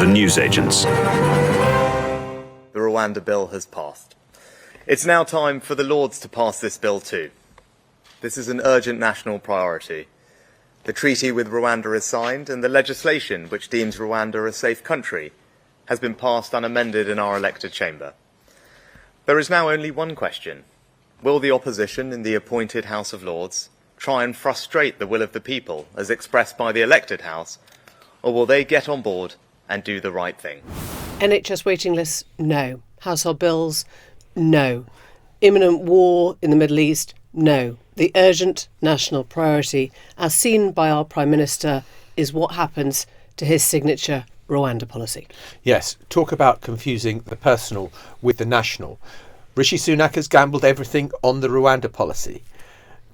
the newsagents. The Rwanda bill has passed. It's now time for the Lords to pass this bill too. This is an urgent national priority. The treaty with Rwanda is signed, and the legislation which deems Rwanda a safe country has been passed unamended in our elected chamber. There is now only one question. Will the opposition in the appointed House of Lords try and frustrate the will of the people as expressed by the elected House, or will they get on board and do the right thing? NHS waiting lists, no. Household bills, no. Imminent war in the Middle East, no. The urgent national priority, as seen by our Prime Minister, is what happens to his signature Rwanda policy. Yes, talk about confusing the personal with the national. Rishi Sunak has gambled everything on the Rwanda policy.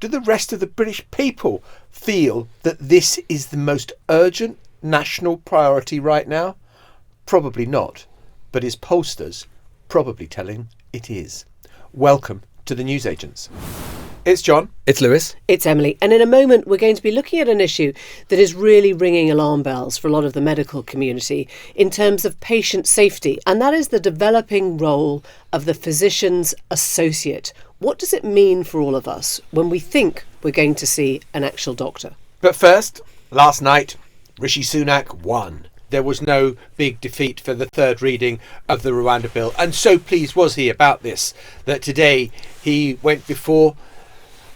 Do the rest of the British people feel that this is the most urgent national priority right now? Probably not, but his pollsters probably telling it is. Welcome to the newsagents. It's John. It's Lewis. It's Emily. And in a moment, we're going to be looking at an issue that is really ringing alarm bells for a lot of the medical community in terms of patient safety. And that is the developing role of the physician's associate. What does it mean for all of us when we think we're going to see an actual doctor? But first, last night, Rishi Sunak won. There was no big defeat for the third reading of the Rwanda bill. And so pleased was he about this, that today he went before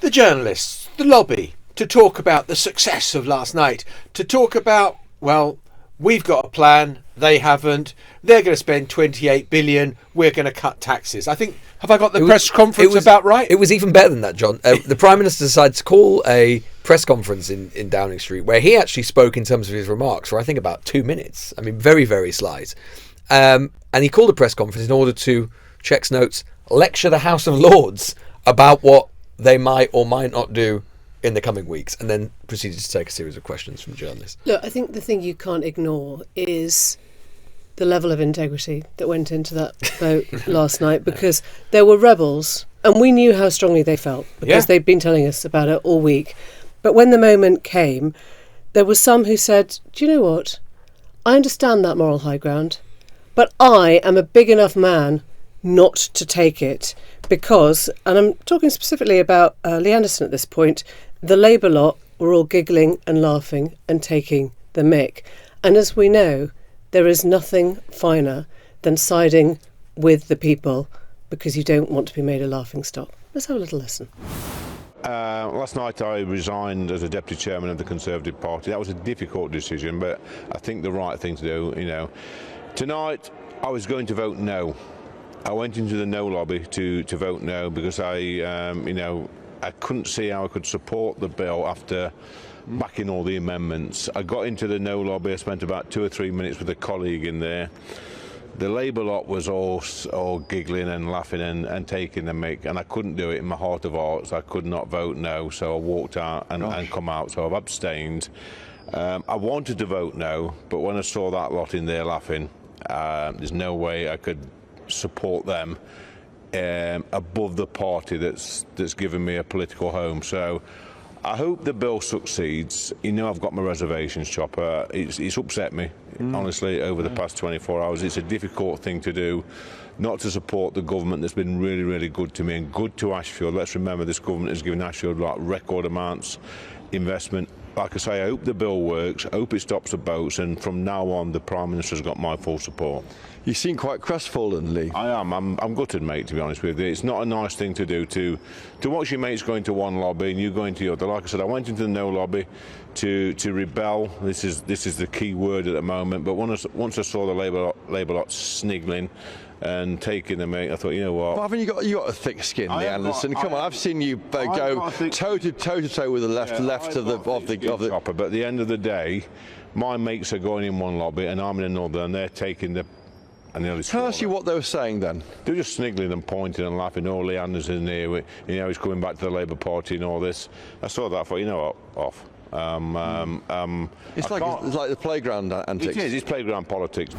the journalists, the lobby, to talk about the success of last night, to talk about, well, we've got a plan, they haven't, they're going to spend 28 billion, we're going to cut taxes. I think, have I got the press conference about right? It was even better than that, John. The Prime Minister decided to call a press conference in Downing Street where he actually spoke in terms of his remarks for I think about 2 minutes. I mean, very, very slight. And he called a press conference in order to, checks notes, lecture the House of Lords about what they might or might not do in the coming weeks, and then proceeded to take a series of questions from journalists. Look, I think the thing you can't ignore is the level of integrity that went into that vote last night, because there were rebels, and we knew how strongly they felt, because they'd been telling us about it all week. But when the moment came, there was some who said, do you know what? I understand that moral high ground, but I am a big enough man not to take it because, and I'm talking specifically about Lee Anderson at this point, the Labour lot were all giggling and laughing and taking the mick. And as we know, there is nothing finer than siding with the people because you don't want to be made a laughingstock. Let's have a little listen. Last night I resigned as a deputy chairman of the Conservative Party. That was a difficult decision, but I think the right thing to do, you know. Tonight I was going to vote no. I went into the no lobby to vote no because I couldn't see how I could support the bill after backing all the amendments. I got into the no lobby. I spent about 2 or 3 minutes with a colleague in there. The Labour lot was all giggling and laughing and taking the mick, and I couldn't do it in my heart of hearts. I could not vote no, so I walked out and come out. So I've abstained. I wanted to vote no, but when I saw that lot in there laughing, there's no way I could support them above the party that's given me a political home. So I hope the bill succeeds. You know, I've got my reservations, Chopper. It's upset me, honestly, over the past 24 hours. It's a difficult thing to do, not to support the government that's been really, really good to me and good to Ashfield. Let's remember this government has given Ashfield like record amounts investment. Like I say, I hope the bill works, I hope it stops the boats, and from now on the Prime Minister's got my full support. You seem quite crestfallen, Lee. I am. I'm gutted, mate, to be honest with you. It's not a nice thing to do to watch your mates go into one lobby and you go into the other. Like I said, I went into the no lobby to rebel. This is the key word at the moment. But once I saw the Labour lot sniggling and taking the mate, I thought, you know what? Well, haven't you got a thick skin, Lee Anderson? Come on, I've seen you go toe to toe with the left of the Chopper. But at the end of the day, my mates are going in one lobby and I'm in another, and they're taking the. Tell us what they were saying then. They were just sniggling and pointing and laughing. Oh, Lee Anderson here, he's coming back to the Labour Party and all this. I saw that. I thought, you know what, off. It's like the playground antics. It is. It's playground politics.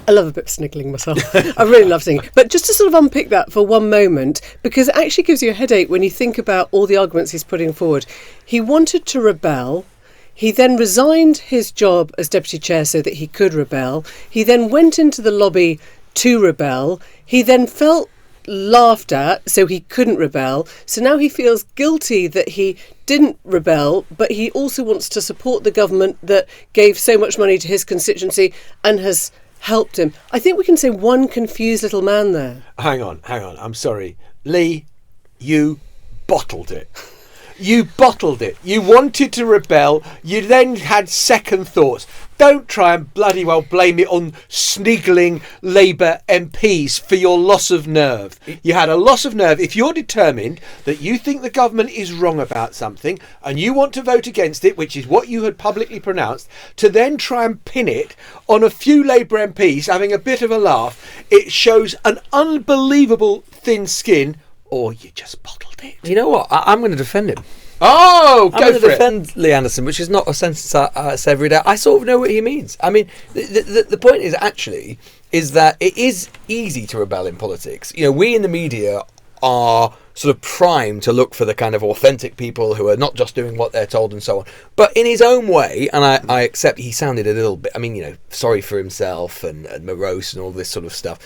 I love a bit of sniggling myself. I really love singing. But just to sort of unpick that for one moment, because it actually gives you a headache when you think about all the arguments he's putting forward. He wanted to rebel. He then resigned his job as deputy chair so that he could rebel. He then went into the lobby to rebel. He then felt laughed at, so he couldn't rebel. So now he feels guilty that he didn't rebel, but he also wants to support the government that gave so much money to his constituency and has helped him. I think we can say one confused little man there. Hang on. I'm sorry. Lee, you bottled it. You bottled it. You wanted to rebel. You then had second thoughts. Don't try and bloody well blame it on sniggling Labour MPs for your loss of nerve. You had a loss of nerve. If you're determined that you think the government is wrong about something and you want to vote against it, which is what you had publicly pronounced, to then try and pin it on a few Labour MPs having a bit of a laugh, it shows an unbelievable thin skin, or you just bottled it. You know what? I'm going to defend him. Oh, I'm go going for to it. defend Lee Anderson, which is not a sentence I say every day. I sort of know what he means. I mean, the point is that it is easy to rebel in politics. You know, we in the media are sort of primed to look for the kind of authentic people who are not just doing what they're told and so on. But in his own way, and I accept he sounded a little bit, I mean, you know, sorry for himself and morose and all this sort of stuff.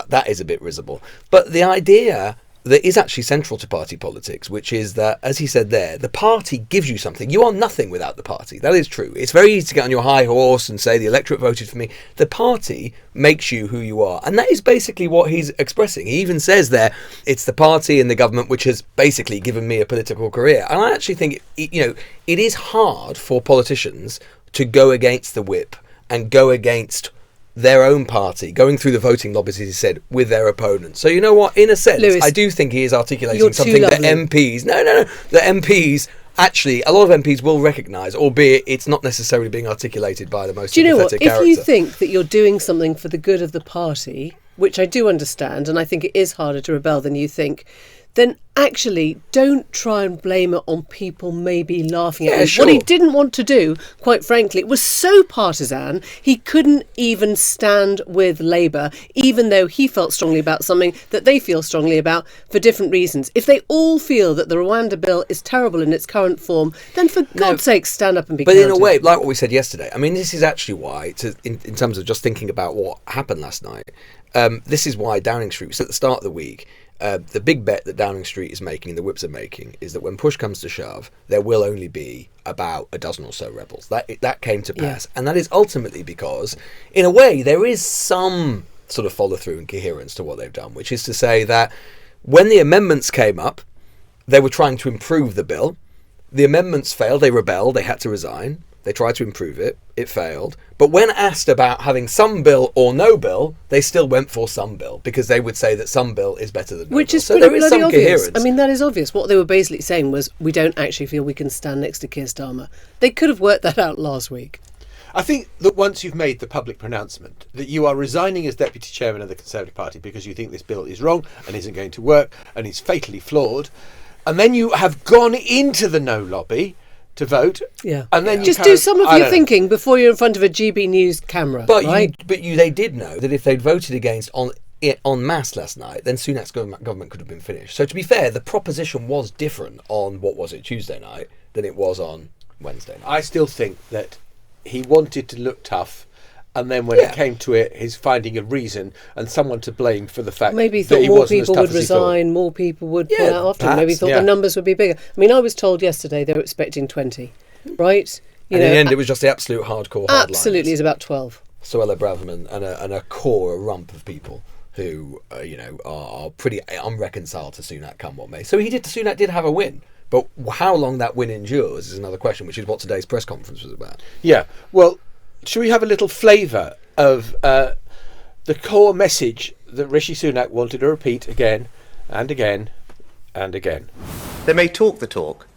That is a bit risible. But the idea that is actually central to party politics, which is that, as he said there, the party gives you something. You are nothing without the party. That is true. It's very easy to get on your high horse and say the electorate voted for me. The party makes you who you are. And that is basically what he's expressing. He even says there, it's the party and the government which has basically given me a political career. And I actually think, it is hard for politicians to go against the whip and go against their own party, going through the voting lobbies, as he said, with their opponents. So you know what? In a sense, Lewis, I do think he is articulating you're something that MPs... the MPs... Actually, a lot of MPs will recognise, albeit it's not necessarily being articulated by the most sympathetic character. If you think that you're doing something for the good of the party, which I do understand, and I think it is harder to rebel than you think, then actually don't try and blame it on people maybe laughing at him. Sure. What he didn't want to do, quite frankly, was so partisan, he couldn't even stand with Labour, even though he felt strongly about something that they feel strongly about for different reasons. If they all feel that the Rwanda bill is terrible in its current form, then for God's sake, stand up and be counted. But in a way, like what we said yesterday, I mean, this is actually why, in terms of just thinking about what happened last night, this is why Downing Street was at the start of the week. The big bet that Downing Street is making, the Whips are making, is that when push comes to shove, there will only be about a dozen or so rebels. That came to pass. And that is ultimately because, in a way, there is some sort of follow-through and coherence to what they've done, which is to say that when the amendments came up, they were trying to improve the bill. The amendments failed. They rebelled. They had to resign. They tried to improve it. It failed. But when asked about having some bill or no bill, they still went for some bill because they would say that some bill is better than no Which bill. is So there is some obvious. coherence. I mean, that is obvious. What they were basically saying was, we don't actually feel we can stand next to Keir Starmer. They could have worked that out last week. I think that once you've made the public pronouncement that you are resigning as deputy chairman of the Conservative Party because you think this bill is wrong and isn't going to work and is fatally flawed, and then you have gone into the no lobby to vote. Yeah. And then just do some of your thinking before you're in front of a GB News camera. But right? they did know that if they'd voted against en masse last night, then Sunak's government could have been finished. So to be fair, the proposition was different on, Tuesday night than it was on Wednesday night. I still think that he wanted to look tough, and then when it came to it, he's finding a reason and someone to blame for the fact maybe he that thought he more wasn't people as tough would as he thought. resign, more people would pull out after him. Maybe he thought perhaps, the numbers would be bigger. I mean, I was told yesterday they were expecting 20, right? In the end, it was just the absolute hardcore hardliners. Absolutely, it's about 12. Suella Braverman and a core, a rump of people who, are pretty unreconciled to Sunak come what may. So Sunak did have a win. But how long that win endures is another question, which is what today's press conference was about. Yeah. Well, should we have a little flavour of the core message that Rishi Sunak wanted to repeat again and again and again? They may talk the talk,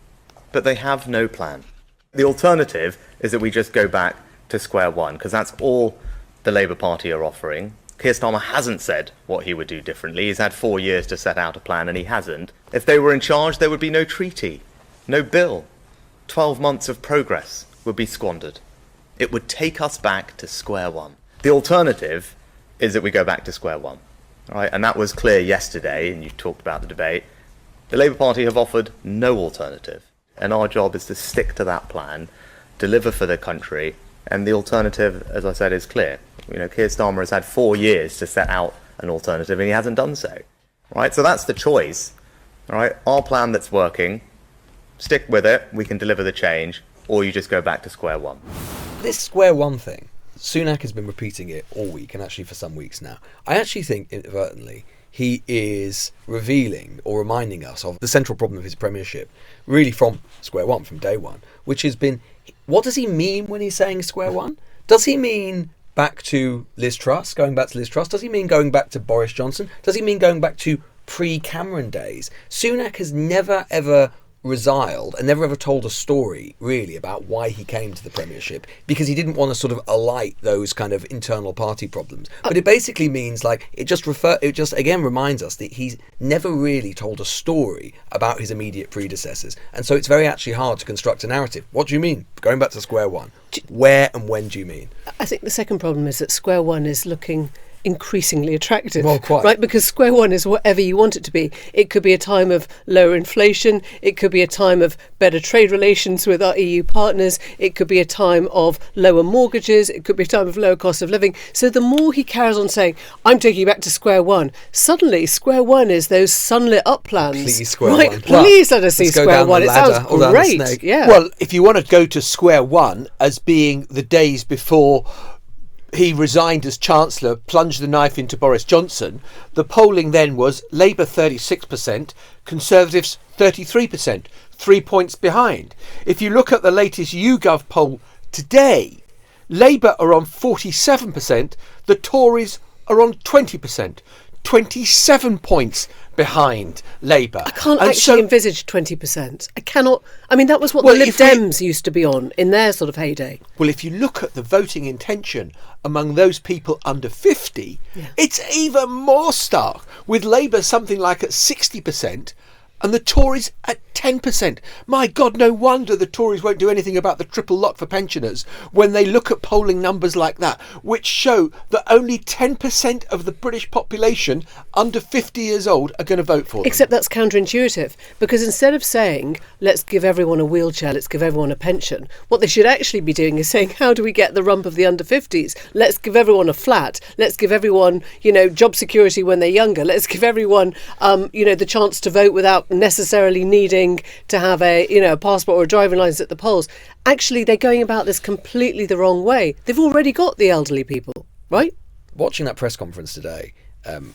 but they have no plan. The alternative is that we just go back to square one, because that's all the Labour Party are offering. Keir Starmer hasn't said what he would do differently. He's had 4 years to set out a plan, and he hasn't. If they were in charge, there would be no treaty, no bill. 12 months of progress would be squandered. It would take us back to square one. The alternative is that we go back to square one. All right? And that was clear yesterday, and you talked about the debate. The Labour Party have offered no alternative, and our job is to stick to that plan deliver for the country, and the alternative, as I said, is clear. Keir Starmer has had 4 years to set out an alternative, and he hasn't done so. Right? So that's the choice. Right? Our plan that's working, stick with it, we can deliver the change, or you just go back to square one. This square one thing, Sunak has been repeating it all week, and actually for some weeks now. I actually think, inadvertently, he is revealing or reminding us of the central problem of his premiership, really from square one, from day one, which has been, what does he mean when he's saying square one? Does he mean back to Liz Truss, going back to Liz Truss? Does he mean going back to Boris Johnson? Does he mean going back to pre-Cameron days? Sunak has never, ever resiled and never ever told a story really about why he came to the premiership, because he didn't want to sort of alight those kind of internal party problems. But it basically means it just again reminds us that he's never really told a story about his immediate predecessors, and so it's very actually hard to construct a narrative. What do you mean going back to square one? Where and when do you mean? I think the second problem is that square one is looking increasingly attractive, well, quite. Right? Because square one is whatever you want it to be. It could be a time of lower inflation, it could be a time of better trade relations with our EU partners, it could be a time of lower mortgages, it could be a time of lower cost of living. So the more he carries on saying, I'm taking you back to square one, suddenly square one is those sunlit uplands. Please, square right? one. Please let us see Let's go square down one. the It ladder, sounds or down the great. snake. Yeah. Well, if you want to go to square one as being the days before he resigned as Chancellor, plunged the knife into Boris Johnson, the polling then was Labour 36%, Conservatives 33%, 3 points behind. If you look at the latest YouGov poll today, Labour are on 47%, the Tories are on 20%, 27 points behind Labour. I can't actually envisage 20%. I cannot. I mean, that was what the Lib Dems used to be on in their sort of heyday. Well, if you look at the voting intention among those people under 50, it's even more stark, with Labour something like at 60% and the Tories at 10%. My God, no wonder the Tories won't do anything about the triple lock for pensioners when they look at polling numbers like that, which show that only 10% of the British population under 50 years old are going to vote for them. Except that's counterintuitive, because instead of saying, let's give everyone a wheelchair, let's give everyone a pension, what they should actually be doing is saying, how do we get the rump of the under 50s? Let's give everyone a flat. Let's give everyone, job security when they're younger. Let's give everyone, the chance to vote without necessarily needing to have a passport or a driving licence at the polls. Actually, they're going about this completely the wrong way. They've already got the elderly people, right? Watching that press conference today,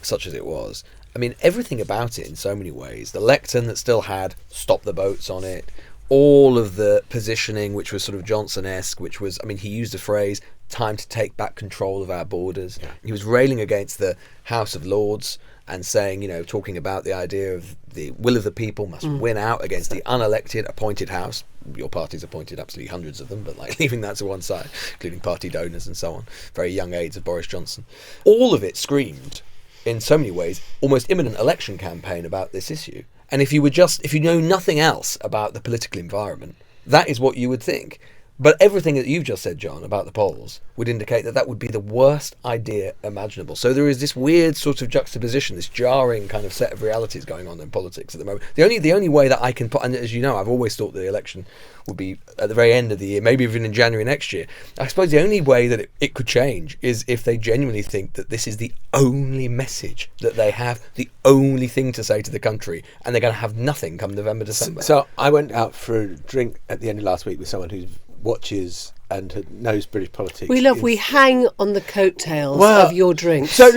such as it was, I mean, everything about it in so many ways. The lectern that still had "stop the boats" on it, all of the positioning, which was sort of Johnson-esque, which was, I mean, he used the phrase, time to take back control of our borders. Yeah. He was railing against the House of Lords and saying, talking about the idea of the will of the people must win out against the unelected appointed House. Your party's appointed absolutely hundreds of them, but leaving that to one side, including party donors and so on, very young aides of Boris Johnson. All of it screamed, in so many ways, almost imminent election campaign about this issue. And if you know nothing else about the political environment, that is what you would think. But everything that you've just said, John, about the polls would indicate that would be the worst idea imaginable. So there is this weird sort of juxtaposition, this jarring kind of set of realities going on in politics at the moment. The only way that I can put, and as you know, I've always thought the election would be at the very end of the year, maybe even in January next year. I suppose the only way that it could change is if they genuinely think that this is the only message that they have, the only thing to say to the country, and they're going to have nothing come November, December. So I went out for a drink at the end of last week with someone who watches and knows British politics. We hang on the coattails of your drinks. So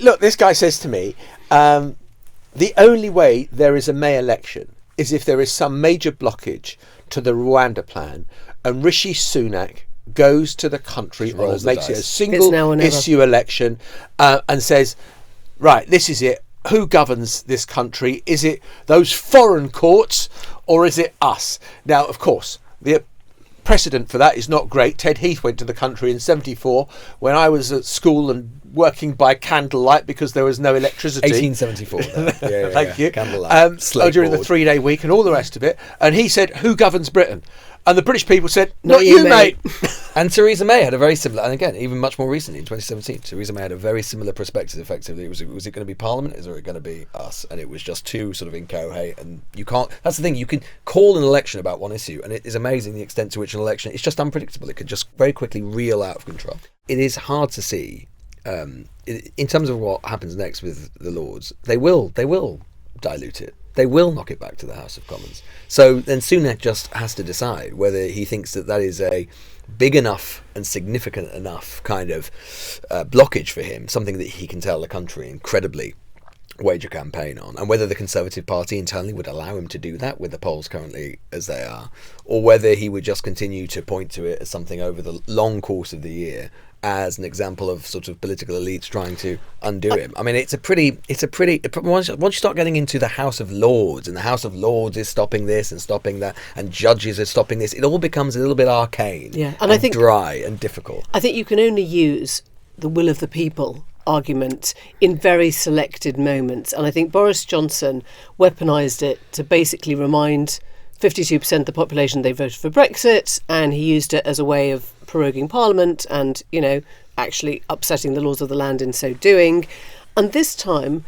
look, this guy says to me, the only way there is a May election is if there is some major blockage to the Rwanda plan and Rishi Sunak goes to the country or makes it a single issue election and says, right, this is it. Who governs this country? Is it those foreign courts or is it us? Now, of course, the precedent for that is not great. Ted Heath went to the country in 1974 when I was at school and working by candlelight because there was no electricity. 1874. Thank you. Candlelight. During the 3-day week and all the rest of it. And he said, who governs Britain? And the British people said, not you, mate. And Theresa May had a very similar, and again, even much more recently in 2017, Theresa May had a very similar perspective. Effectively, was it going to be Parliament? Is it going to be us? And it was just too sort of incoherent. And you can't. That's the thing. You can call an election about one issue, and it is amazing the extent to which an election is just unpredictable. It could just very quickly reel out of control. It is hard to see. In terms of what happens next with the Lords, they will dilute it. They will knock it back to the House of Commons. So then Sunak just has to decide whether he thinks that is a big enough and significant enough kind of blockage for him, something that he can tell the country incredibly wage a campaign on, and whether the Conservative Party internally would allow him to do that with the polls currently as they are, or whether he would just continue to point to it as something over the long course of the year as an example of sort of political elites trying to undo him. I mean, it's a pretty once you start getting into the House of Lords, and the House of Lords is stopping this and stopping that, and judges are stopping this, it all becomes a little bit arcane, and I think dry and difficult. I think you can only use the will of the people argument in very selected moments, and I think Boris Johnson weaponised it to basically remind 52% of the population they voted for Brexit, and he used it as a way of proroguing Parliament and, actually upsetting the laws of the land in so doing. And this time,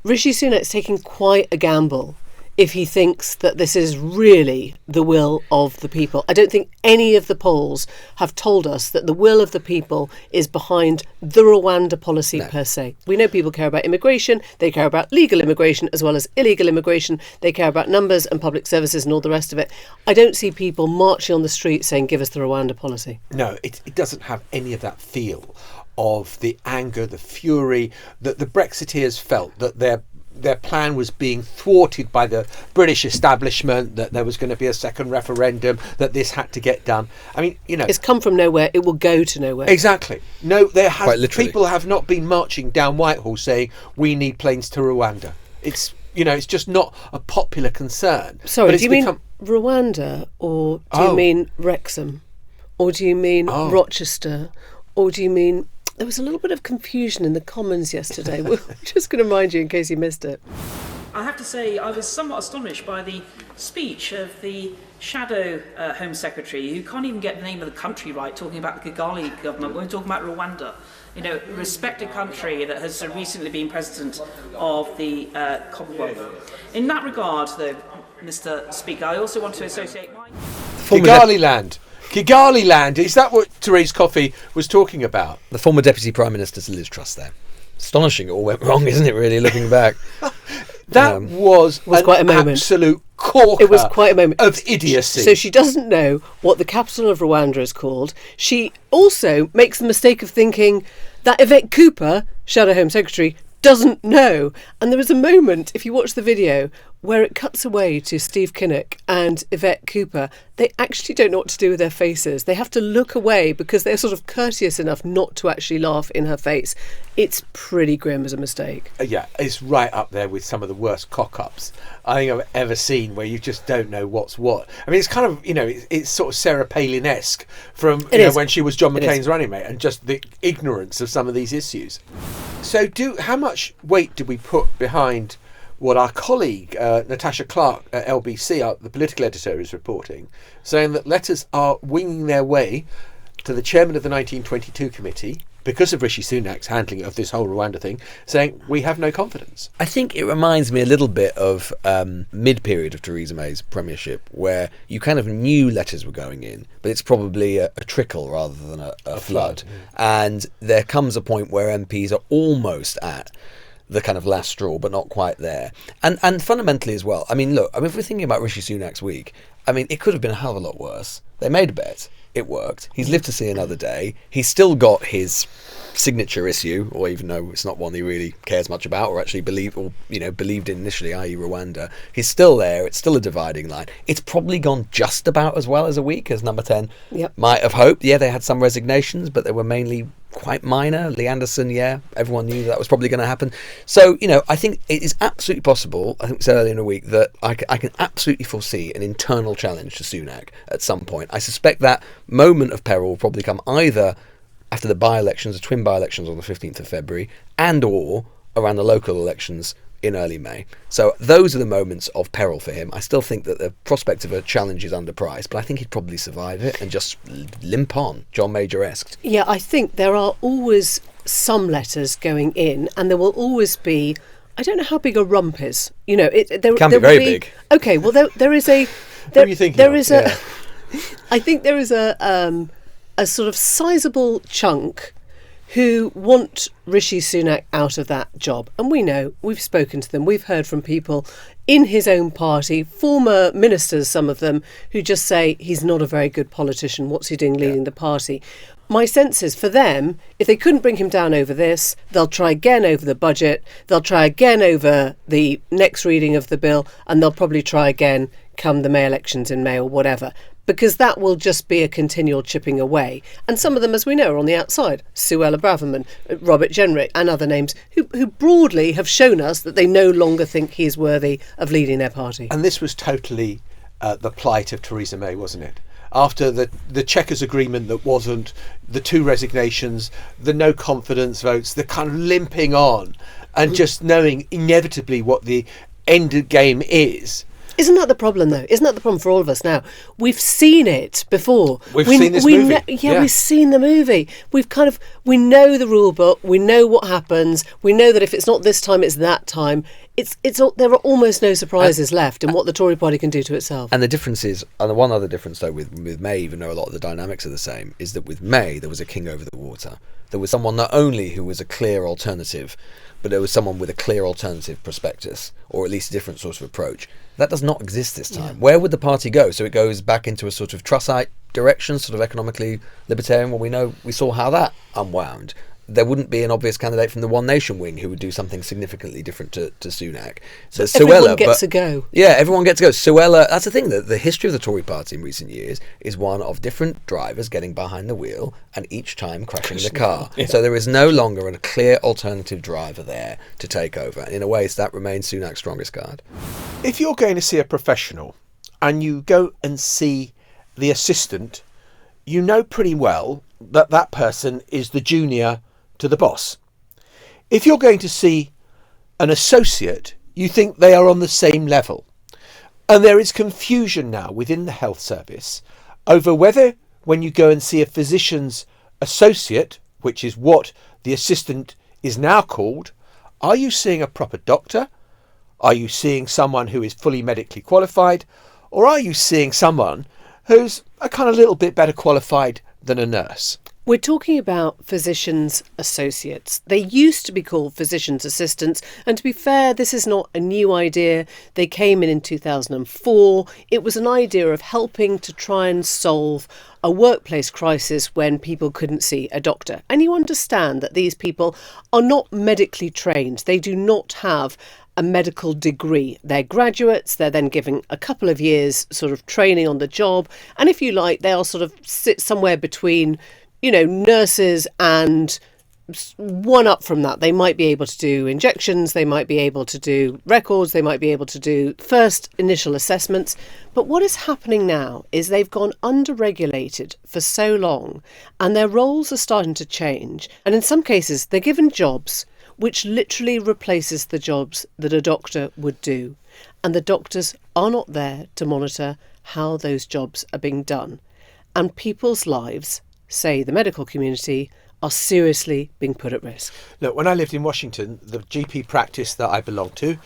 Rishi Sunak's taking quite a gamble if he thinks that this is really the will of the people. I don't think any of the polls have told us that the will of the people is behind the Rwanda policy per se. We know people care about immigration, they care about legal immigration as well as illegal immigration, they care about numbers and public services and all the rest of it. I don't see people marching on the street saying, give us the Rwanda policy. No, it doesn't have any of that feel of the anger, the fury that the Brexiteers felt, that their plan was being thwarted by the British establishment, that there was going to be a second referendum, that this had to get done. I mean, it's come from nowhere, it will go to nowhere. Exactly. No, people have not been marching down Whitehall saying we need planes to Rwanda. It's it's just not a popular concern. Sorry, do you mean Rwanda, or do you mean Wrexham, or do you mean Rochester, or do you mean... There was a little bit of confusion in the Commons yesterday. We're just going to remind you in case you missed it. I have to say I was somewhat astonished by the speech of the shadow Home Secretary, who can't even get the name of the country right, talking about the Kigali government. We're talking about Rwanda, a respected country that has recently been president of the Commonwealth. In that regard, though, Mr. Speaker, I also want to associate my... Kigali land, is that what Therese Coffey was talking about? The former Deputy Prime Minister's Liz Truss there. Astonishing it all went wrong, isn't it, really, looking back? That was quite a moment. Absolute corker. It was quite a moment of idiocy. So she doesn't know what the capital of Rwanda is called. She also makes the mistake of thinking that Yvette Cooper, Shadow Home Secretary, doesn't know. And there was a moment, if you watch the video, where it cuts away to Steve Kinnock and Yvette Cooper. They actually don't know what to do with their faces. They have to look away because they're sort of courteous enough not to actually laugh in her face. It's pretty grim as a mistake. Yeah, it's right up there with some of the worst cock-ups I think I've ever seen, where you just don't know what's what. I mean, it's kind of, it's sort of Sarah Palin-esque from when she was John McCain's running mate, and just the ignorance of some of these issues. So how much weight do we put behind what our colleague Natasha Clark at LBC, the political editor, is reporting, saying that letters are winging their way to the chairman of the 1922 committee because of Rishi Sunak's handling of this whole Rwanda thing, saying we have no confidence. I think it reminds me a little bit of mid-period of Theresa May's premiership, where you kind of knew letters were going in, but it's probably a trickle rather than a flood. Yeah. And there comes a point where MPs are almost at the kind of last straw, but not quite there. And fundamentally as well, look, if we're thinking about Rishi Sunak's week, it could have been a hell of a lot worse. They made a bet. It worked. He's lived to see another day. He's still got his signature issue, or even though it's not one he really cares much about or actually believed in initially, i.e. Rwanda, he's still there. It's still a dividing line. It's probably gone just about as well as a week as Number 10 might have hoped. Yeah, they had some resignations, but they were mainly quite minor. Lee Anderson, everyone knew that was probably going to happen. So, I think it is absolutely possible, I think we said earlier in the week, that I can absolutely foresee an internal challenge to Sunak at some point. I suspect that moment of peril will probably come either after the by-elections, the twin by-elections on the 15th of February, and or around the local elections in early May. So those are the moments of peril for him. I still think that the prospect of a challenge is underpriced, but I think he'd probably survive it and just limp on, John Major-esque. Yeah, I think there are always some letters going in, and there will always be, I don't know how big a rump is. You know, there Can there be very will big. Okay, well there is a. What are you thinking There of? is Yeah. I think there is a sort of sizable chunk who want Rishi Sunak out of that job. And we know, we've spoken to them, we've heard from people in his own party, former ministers, some of them, who just say he's not a very good politician. What's he doing leading the party? My sense is for them, if they couldn't bring him down over this, they'll try again over the budget, they'll try again over the next reading of the bill, and they'll probably try again come the May elections in May or whatever, because that will just be a continual chipping away. And some of them, as we know, are on the outside. Suella Braverman, Robert Jenrick and other names who broadly have shown us that they no longer think he is worthy of leading their party. And this was totally the plight of Theresa May, wasn't it? After the Chequers agreement that wasn't, the 2 resignations, the no confidence votes, the kind of limping on and just knowing inevitably what the end game is. Isn't that the problem, though? Isn't that the problem for all of us now? We've seen it before. We've seen this movie. Yeah, we've seen the movie. We know the rule book. We know what happens. We know that if it's not this time, it's that time. There are almost no surprises left in what the Tory party can do to itself. And the difference is, and the one other difference though with May, even though a lot of the dynamics are the same, is that with May there was a king over the water. There was someone not only who was a clear alternative, but there was someone with a clear alternative prospectus, or at least a different sort of approach. That does not exist this time. Yeah. Where would the party go? So it goes back into a sort of Trussite direction, sort of economically libertarian. Well, we saw how that unwound. There wouldn't be an obvious candidate from the One Nation wing who would do something significantly different to Sunak. So everyone gets a go. Yeah, everyone gets to go. Suella, that's the thing, the history of the Tory party in recent years is one of different drivers getting behind the wheel and each time crashing the car. Yeah. So there is no longer a clear alternative driver there to take over. And in a way, that remains Sunak's strongest card. If you're going to see a professional and you go and see the assistant, you know pretty well that that person is the junior to the boss. If you're going to see an associate, you think they are on the same level. And there is confusion now within the health service over whether when you go and see a physician's associate, which is what the assistant is now called, are you seeing a proper doctor? Are you seeing someone who is fully medically qualified? Or are you seeing someone who's a kind of little bit better qualified than a nurse? We're talking about physicians' associates. They used to be called physicians' assistants, and to be fair, this is not a new idea. They came in 2004. It was an idea of helping to try and solve a workplace crisis when people couldn't see a doctor. And you understand that these people are not medically trained. They do not have a medical degree. They're graduates. They're then given a couple of years sort of training on the job. And if you like, they'll sort of sit somewhere between nurses and one up from that. They might be able to do injections, they might be able to do records, they might be able to do first initial assessments. But what is happening now is they've gone under-regulated for so long and their roles are starting to change. And in some cases, they're given jobs which literally replaces the jobs that a doctor would do. And the doctors are not there to monitor how those jobs are being done. And people's lives, say the medical community, are seriously being put at risk. Look, when I lived in Washington, the GP practice that I belonged to,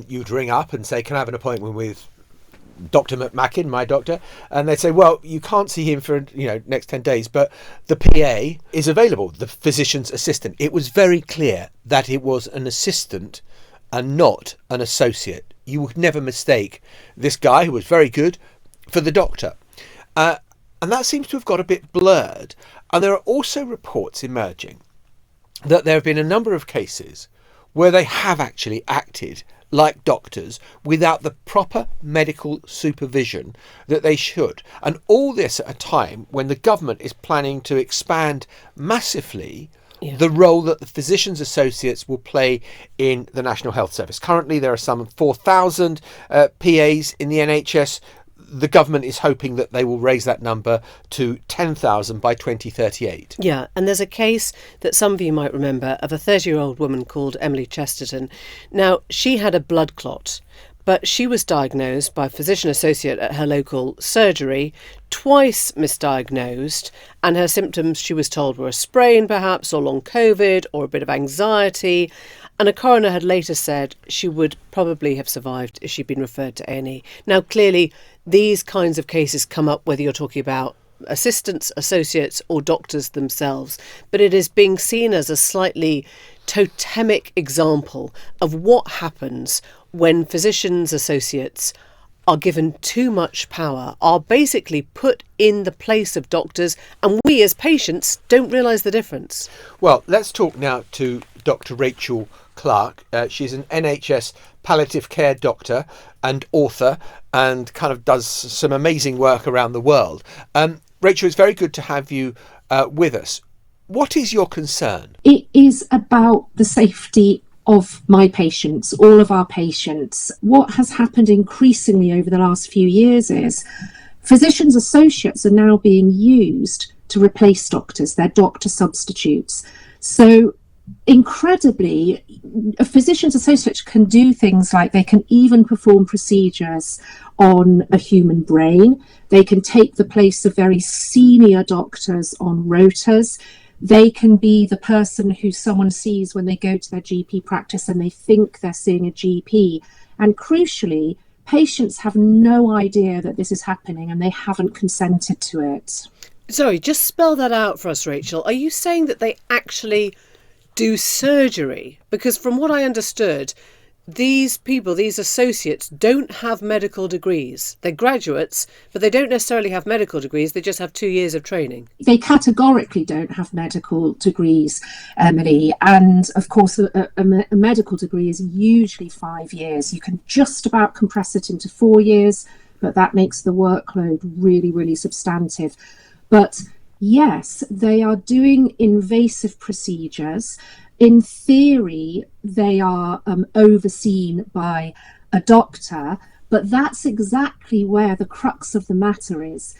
you'd ring up and say, can I have an appointment with Dr. McMacken, my doctor? And they'd say, well, you can't see him for next 10 days, but the PA is available, the physician's assistant. It was very clear that it was an assistant and not an associate. You would never mistake this guy, who was very good, for the doctor. And that seems to have got a bit blurred. And there are also reports emerging that there have been a number of cases where they have actually acted like doctors without the proper medical supervision that they should. And all this at a time when the government is planning to expand massively the role that the physicians' associates will play in the National Health Service. Currently, there are some 4,000 PAs in the NHS. the government is hoping that they will raise that number to 10,000 by 2038. Yeah, and there's a case that some of you might remember of a 30-year-old woman called Emily Chesterton. Now, she had a blood clot, but she was diagnosed by a physician associate at her local surgery, twice misdiagnosed, and her symptoms, she was told, were a sprain perhaps, or long COVID, or a bit of anxiety. And a coroner had later said she would probably have survived if she'd been referred to A&E. Now, clearly, these kinds of cases come up whether you're talking about assistants, associates, or doctors themselves. But it is being seen as a slightly totemic example of what happens when physicians' associates are given too much power, are basically put in the place of doctors, and we as patients don't realise the difference. Well, let's talk now to Dr. Rachel Clark. She's an NHS palliative care doctor and author, and kind of does some amazing work around the world. Rachel, it's very good to have you with us. What is your concern? It is about the safety of my patients, all of our patients. What has happened increasingly over the last few years is physicians' associates are now being used to replace doctors. They're doctor substitutes. So incredibly, a physician's associate can do things like they can even perform procedures on a human brain. They can take the place of very senior doctors on rotas. They can be the person who someone sees when they go to their GP practice and they think they're seeing a GP. And crucially, patients have no idea that this is happening and they haven't consented to it. Sorry, just spell that out for us, Rachel. Are you saying that they actually do surgery? Because from what I understood, these people, these associates, don't have medical degrees. They're graduates, but they don't necessarily have medical degrees. They just have 2 years of training. They categorically don't have medical degrees, Emily. And of course, a medical degree is usually 5 years. You can just about compress it into 4 years, but that makes the workload really, really substantive. But yes, they are doing invasive procedures. In theory, they are overseen by a doctor, but that's exactly where the crux of the matter is.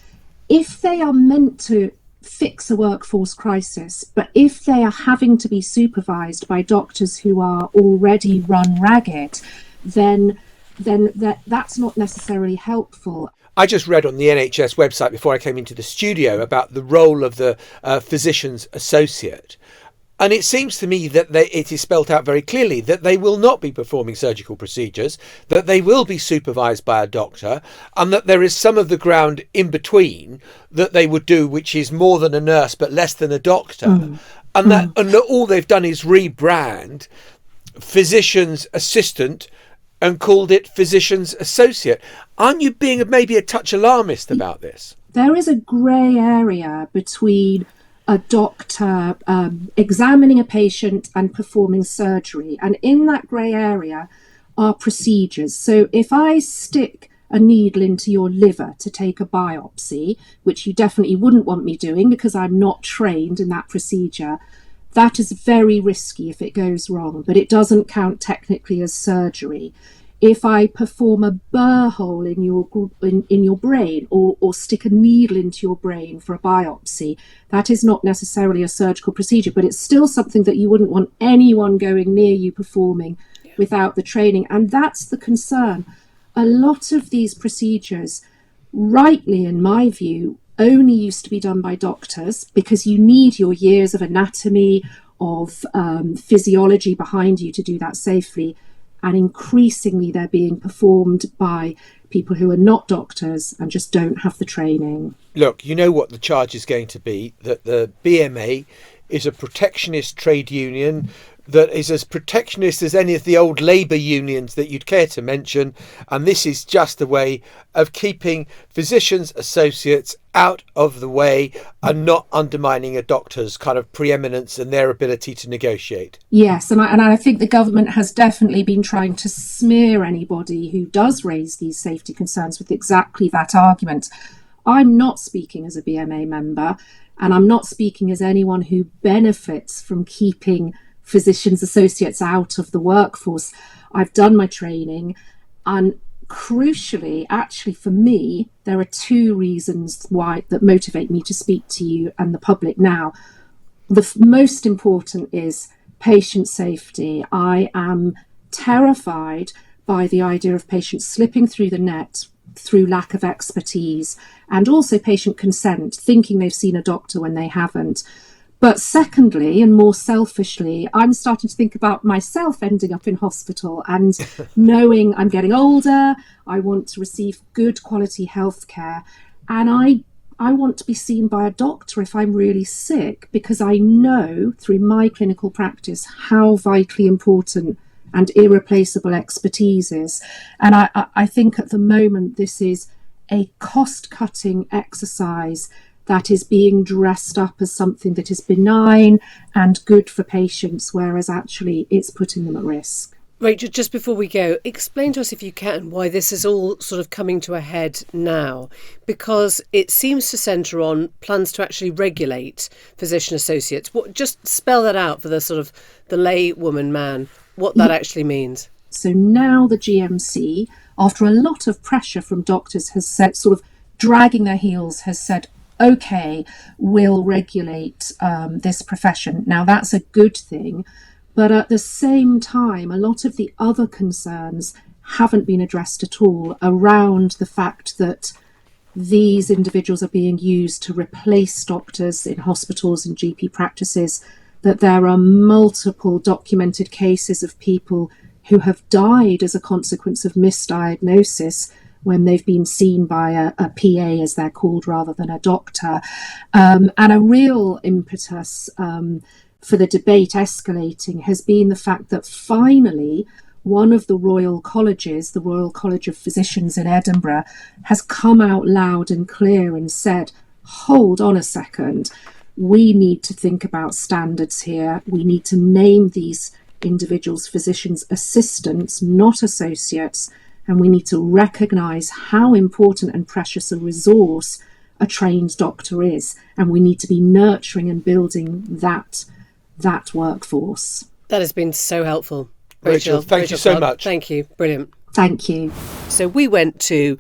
If they are meant to fix a workforce crisis, but if they are having to be supervised by doctors who are already run ragged, then that's not necessarily helpful. I just read on the NHS website before I came into the studio about the role of the physician's associate. And it seems to me that it is spelt out very clearly that they will not be performing surgical procedures, that they will be supervised by a doctor, and that there is some of the ground in between that they would do, which is more than a nurse but less than a doctor. And that all they've done is rebrand physician's assistant and called it physician's associate. Aren't you being maybe a touch alarmist about this? There is a grey area between a doctor examining a patient and performing surgery. And in that grey area are procedures. So if I stick a needle into your liver to take a biopsy, which you definitely wouldn't want me doing because I'm not trained in that procedure, that is very risky if it goes wrong, but it doesn't count technically as surgery. If I perform a burr hole in your brain or stick a needle into your brain for a biopsy, that is not necessarily a surgical procedure, but it's still something that you wouldn't want anyone going near you performing without the training. And that's the concern. A lot of these procedures, rightly in my view, only used to be done by doctors because you need your years of anatomy, of physiology behind you to do that safely. And increasingly they're being performed by people who are not doctors and just don't have the training. Look, you know what the charge is going to be, that the BMA is a protectionist trade union that is as protectionist as any of the old labour unions that you'd care to mention, and this is just a way of keeping physicians' associates out of the way and not undermining a doctor's kind of preeminence and their ability to negotiate. Yes, and I think the government has definitely been trying to smear anybody who does raise these safety concerns with exactly that argument. I'm not speaking as a BMA member, and I'm not speaking as anyone who benefits from keeping physicians' associates out of the workforce. I've done my training, and crucially, actually, for me, there are two reasons why that motivate me to speak to you and the public now. The most important is patient safety. I am terrified by the idea of patients slipping through the net through lack of expertise, and also patient consent, thinking they've seen a doctor when they haven't. But secondly, and more selfishly, I'm starting to think about myself ending up in hospital and knowing I'm getting older, I want to receive good quality health care, and I want to be seen by a doctor if I'm really sick, because I know through my clinical practice how vitally important and irreplaceable expertise is. And I think at the moment this is a cost-cutting exercise that is being dressed up as something that is benign and good for patients, whereas actually it's putting them at risk. Rachel, just before we go, explain to us, if you can, why this is all sort of coming to a head now, because it seems to centre on plans to actually regulate physician associates. Just spell that out for the sort of the lay woman man, what that actually means. So now the GMC, after a lot of pressure from doctors, has said, sort of dragging their heels, has said, OK, we'll regulate this profession. Now, that's a good thing. But at the same time, a lot of the other concerns haven't been addressed at all around the fact that these individuals are being used to replace doctors in hospitals and GP practices, that there are multiple documented cases of people who have died as a consequence of misdiagnosis when they've been seen by a PA, as they're called, rather than a doctor. And a real impetus for the debate escalating has been the fact that finally one of the Royal Colleges, the Royal College of Physicians in Edinburgh, has come out loud and clear and said, hold on a second, we need to think about standards here. We need to name these individuals physicians' assistants, not associates, and we need to recognise how important and precious a resource a trained doctor is, and we need to be nurturing and building that workforce. That has been so helpful. Rachel, thank you so much. Thank you. Brilliant. Thank you. So we went to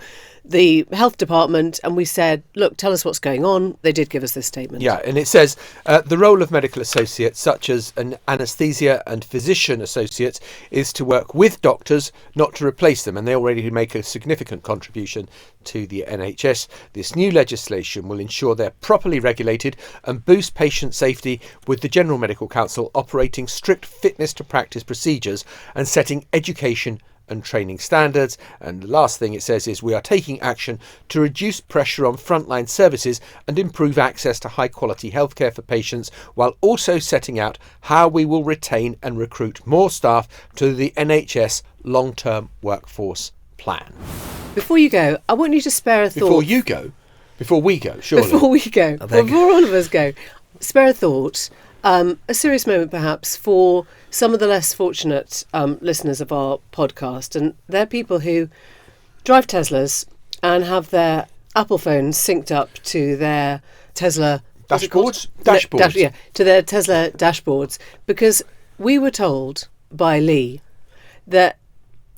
the health department and we said, look, tell us what's going on. They did give us this statement. Yeah, and it says the role of medical associates, such as an anaesthesia and physician associates, is to work with doctors, not to replace them. And they already make a significant contribution to the NHS. This new legislation will ensure they're properly regulated and boost patient safety, with the General Medical Council operating strict fitness to practice procedures and setting education and training standards. And the last thing it says is, we are taking action to reduce pressure on frontline services and improve access to high quality healthcare for patients, while also setting out how we will retain and recruit more staff to the NHS long-term workforce plan. Before you go, I want you to spare a thought. Before we go, surely. Before we go, before all of us go, spare a thought. A serious moment, perhaps, for some of the less fortunate listeners of our podcast. And they're people who drive Teslas and have their Apple phones synced up to their Tesla... Dashboards? To their Tesla dashboards. Because we were told by Lee that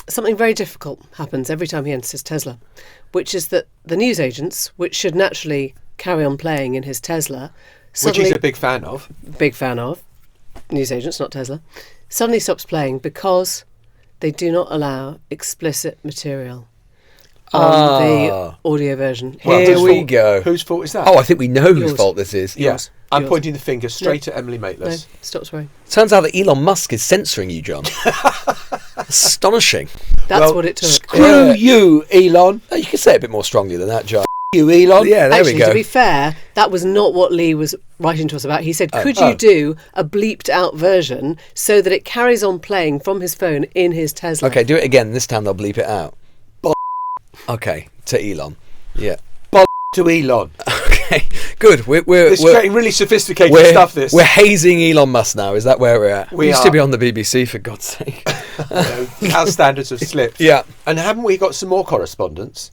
something very difficult happens every time he enters his Tesla, which is that the newsagents, which should naturally carry on playing in his Tesla... Which he's a big fan of. Newsagents, not Tesla. Suddenly stops playing because they do not allow explicit material on the audio version. Here we go. Whose fault is that? Oh, I think we know whose fault this is. Yes. I'm pointing the finger straight at Emily Maitlis. No, stop swearing. Turns out that Elon Musk is censoring you, John. Astonishing. That's what it took. Screw you, Elon. Oh, you can say it a bit more strongly than that, John. You, Elon. Yeah, there Actually, we go. to be fair, that was not what Lee was writing to us about. He said, could you do a bleeped out version so that it carries on playing from his phone in his Tesla? Okay, do it again. This time they'll bleep it out. Okay, to Elon. Yeah. To Elon. Okay, good. We're getting really sophisticated stuff, this. We're hazing Elon Musk now. Is that where we're at? We used are. to be on the BBC, for God's sake. Our standards have slipped. Yeah. And haven't we got some more correspondence?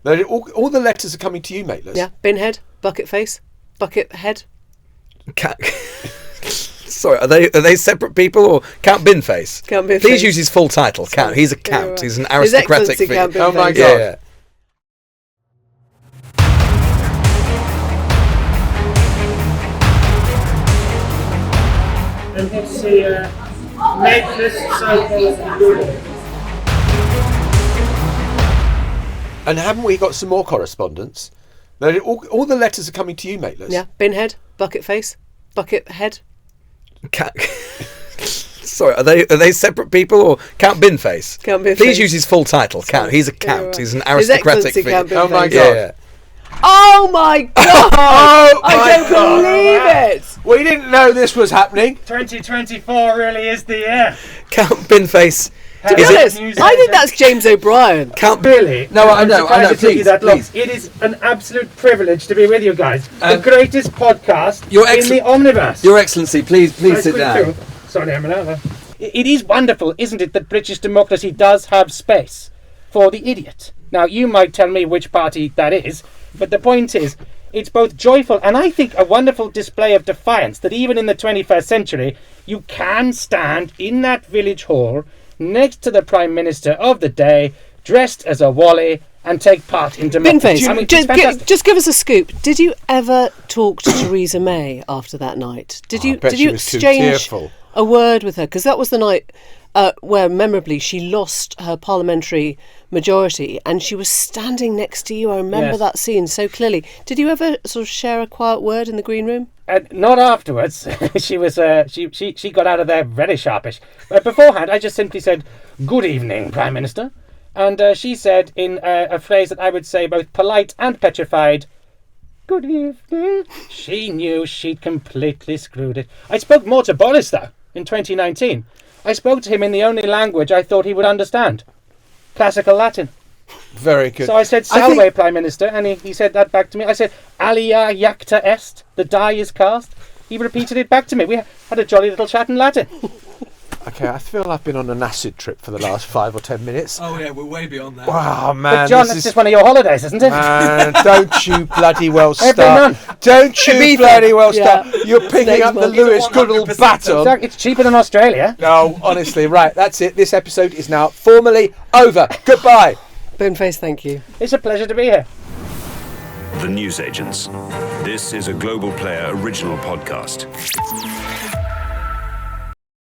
All the letters are coming to you, Maitlis. Yeah, bin head, bucket face, bucket head. Sorry, are they separate people or Count Binface? Count Binface. Please use his full title. Count. He's a count. He's an His aristocratic Excellency figure. Count Oh my Binface. God. Yeah. And let's see, Maitlis, Sopel and Goodall. And haven't we got some more correspondence? All the letters are coming to you, Maitlis. Yeah, Binhead, Bucket Face, Bucket Head. Sorry, are they separate people or Count Binface? Count Binface. Please use his full title. Count. He's a count. He's an His aristocratic Excellency figure. Count Oh my Binface. God. Yeah. Oh my God! Oh I my don't God. believe it. We didn't know this was happening. 2024 really is the year. Count Binface. To be Is it- honest, I think that's James O'Brien. Count. Really? No, I I'm know, surprised it took you please, that long. please. It is an absolute privilege to be with you guys. The greatest podcast Your in the omnibus. Your Excellency, please Let's sit quick down. through. Sorry, I'm an It is wonderful, isn't it, that British democracy does have space for the idiot. Now, you might tell me which party that is, but the point is, it's both joyful and I think a wonderful display of defiance that even in the 21st century, you can stand in that village hall next to the Prime Minister of the day, dressed as a Wally, and take part in democracy. Binface, I mean, it's fantastic. just give us a scoop. Did you ever talk to Theresa May after that night? Did you bet she was too exchange tearful. a word with her? Because that was the night where, memorably, she lost her parliamentary majority, and she was standing next to you. I remember Yes. that scene so clearly. Did you ever sort of share a quiet word in the green room? Not afterwards. She was she got out of there very sharpish. But beforehand, I just simply said, "Good evening, Prime Minister," and she said in a phrase that I would say both polite and petrified, "Good evening." She knew she'd completely screwed it. I spoke more to Boris though in 2019. I spoke to him in the only language I thought he would understand, classical Latin. Very good. So I said, "Salve, Prime Minister," and he said that back to me. I said, "Alia jacta est," the die is cast. He repeated it back to me. We had a jolly little chat in Latin. Okay, I feel I've been on an acid trip for the last 5 or 10 minutes. Oh yeah, we're way beyond that. Wow, man. But John, this that's is... just one of your holidays, isn't it? Man, don't you bloody well I've been start. Don't you Ibiza. bloody well Yeah. start. You're picking Next up the month. Lewis Goodall baton. Exactly. It's cheaper than Australia. No, honestly, right, that's it. This episode is now formally over. Goodbye. Binface, thank you. It's a pleasure to be here. The Newsagents. This is a Global Player original podcast.